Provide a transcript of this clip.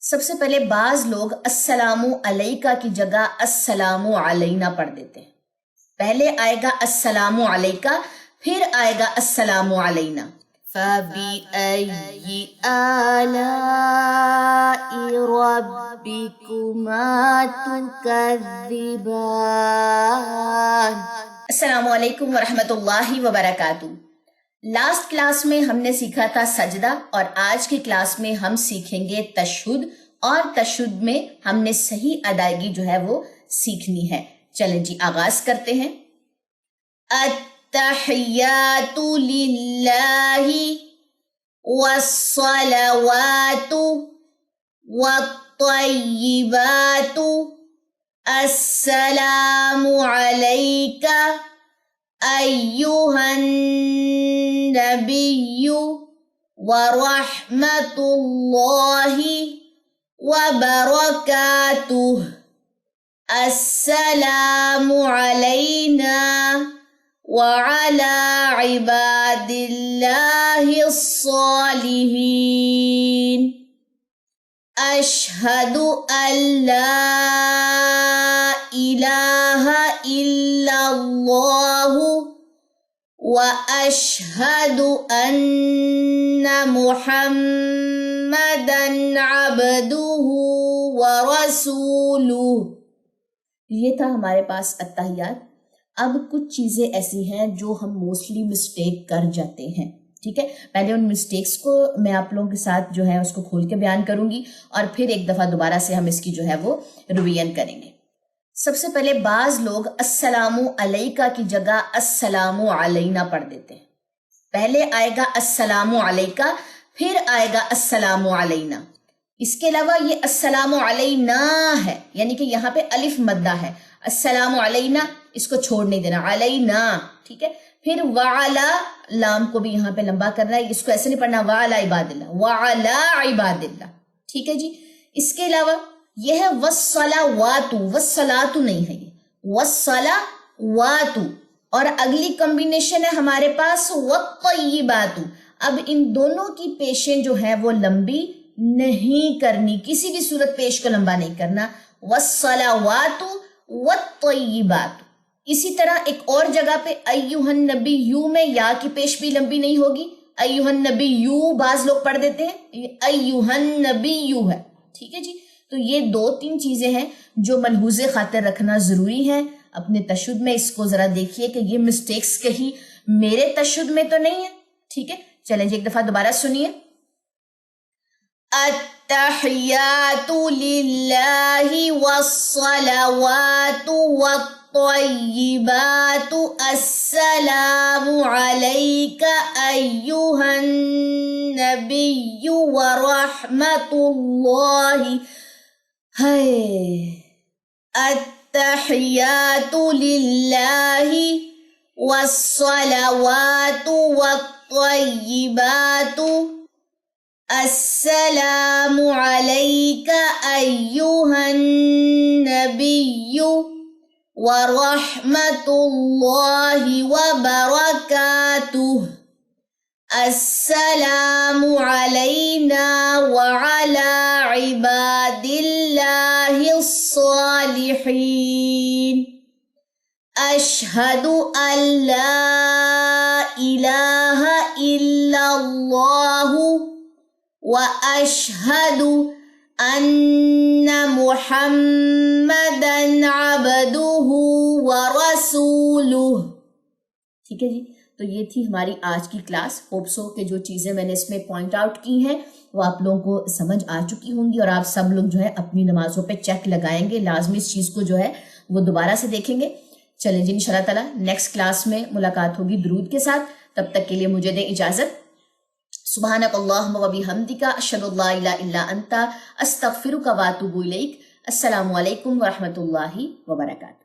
سب سے پہلے بعض لوگ السلام علیکہ کی جگہ السلام علینا پڑھ دیتے ہیں. پہلے آئے گا السلام علیکہ، پھر آئے گا السلام علینا. فَبِأَيِّ آلَاءِ رَبِّكُمَا تُكَذِّبَانِ. السلام علیکم ورحمۃ اللہ وبرکاتہ. لاسٹ کلاس میں ہم نے سیکھا تھا سجدہ، اور آج کی کلاس میں ہم سیکھیں گے تشہد، اور تشہد میں ہم نے صحیح ادائیگی جو ہے وہ سیکھنی ہے. چلیں جی آغاز کرتے ہیں. التحیات للہ والصلوات والطیبات السلام علیک ایہا النبی ورحمۃ اللہ وبرکاتہ. السلام علینا وعلى عباد اللہ الصالحین. اشہد ان لا الہ الا اللہ واشہد ان محمدا عبدہ ورسولہ. یہ تھا ہمارے پاس التحیات. اب کچھ چیزیں ایسی ہیں جو ہم موسٹلی مسٹیک کر جاتے ہیں. ٹھیک ہے، پہلے ان مسٹیکس کو میں آپ لوگوں کے ساتھ جو ہے اس کو کھول کے بیان کروں گی، اور پھر ایک دفعہ دوبارہ سے ہم اس کی جو ہے وہ ریویژن کریں گے. سب سے پہلے بعض لوگ السلام علیکہ کی جگہ السلام علینا پڑھ دیتے ہیں. پہلے آئے گا السلام علیکہ، پھر آئے گا السلام علینا. اس کے علاوہ یہ السلام علینا ہے، یعنی کہ یہاں پہ الف مدہ ہے. السلام علینا اس کو چھوڑ نہیں دینا، علینا. ٹھیک ہے، پھر وعلا لام کو بھی یہاں پہ لمبا کرنا ہے، اس کو ایسے نہیں پڑھنا وعلا عباد اللہ، وعلا عباد اللہ. ٹھیک ہے جی. اس کے علاوہ یہ ہے والصلاوات، والصلاۃ نہیں ہے، یہ والصلاوات. اور اگلی کمبینیشن ہے ہمارے پاس والطیبات. اب ان دونوں کی پیشیں جو ہیں وہ لمبی نہیں کرنی، کسی بھی صورت پیش کو لمبا نہیں کرنا. والصلاوات والطیبات. اسی طرح ایک اور جگہ پہ ایہا النبی یو میں یا کی پیش بھی لمبی نہیں ہوگی. ایہا النبی یو بعض لوگ پڑھ دیتے ہیں، ایہا النبی یو ہے. ٹھیک ہے جی. تو یہ دو تین چیزیں ہیں جو ملحوظ خاطر رکھنا ضروری ہے اپنے تشہد میں. اس کو ذرا دیکھیے کہ یہ مسٹیکس کہیں میرے تشہد میں تو نہیں ہے. ٹھیک ہے، چلیں جی ایک دفعہ دوبارہ سنیے. التحیات للہ والصلوات والطیبات السلام علیک ایہا النبی ورحمۃ اللہ. التحیات للہ والصلوات والطیبات السلام علیک ایہا النبی ورحمۃ اللہ وبرکاتہ. السلام علینا وعلی عباد اللہ الصالحین. اشہد ان لا الہ الا اللہ واشہد ان محمدا عبدہ ورسولہ. ٹھیک ہے جی. تو یہ تھی ہماری آج کی کلاس. ہوپ سو کہ جو چیزیں میں نے اس میں پوائنٹ آؤٹ کی ہیں وہ آپ لوگوں کو سمجھ آ چکی ہوں گی، اور آپ سب لوگ جو ہے اپنی نمازوں پہ چیک لگائیں گے. لازمی اس چیز کو جو ہے وہ دوبارہ سے دیکھیں گے. چلیں جی انشاءاللہ تعالیٰ نیکسٹ کلاس میں ملاقات ہوگی درود کے ساتھ. تب تک کے لیے مجھے دیں اجازت. سبحانک اللہم و بحمدک اشہد ان لا الہ الا انت استغفرک و اتوب الیک. السلام علیکم ورحمۃ اللہ وبرکاتہ.